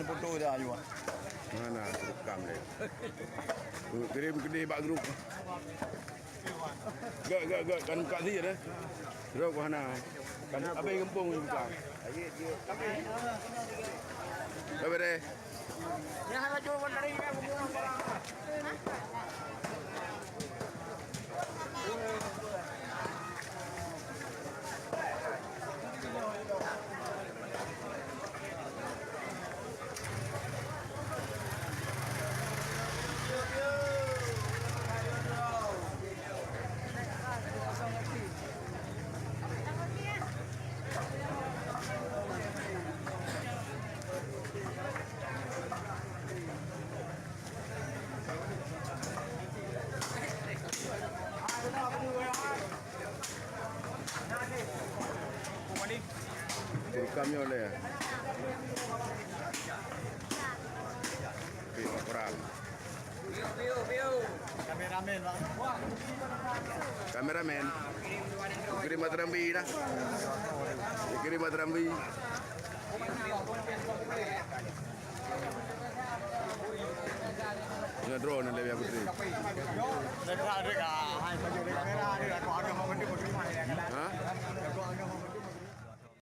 ni foto dah you. Mana rekam dia. Kirim ke dia bak grup. Gak kan buka dia dah. Grup mana? Kan apa yang gempung buka. Apa deh? Ni hang cuba dari ni buang barang. Rekamnya oleh. Orang. Kameramen bang. Kameramen. Kirim Matrambi dah. Kirim Matrambi. Dengan drone yang lebih putri. Dekat hai baju kamera dia kau ada mau benda benda mana dia kan. Ha?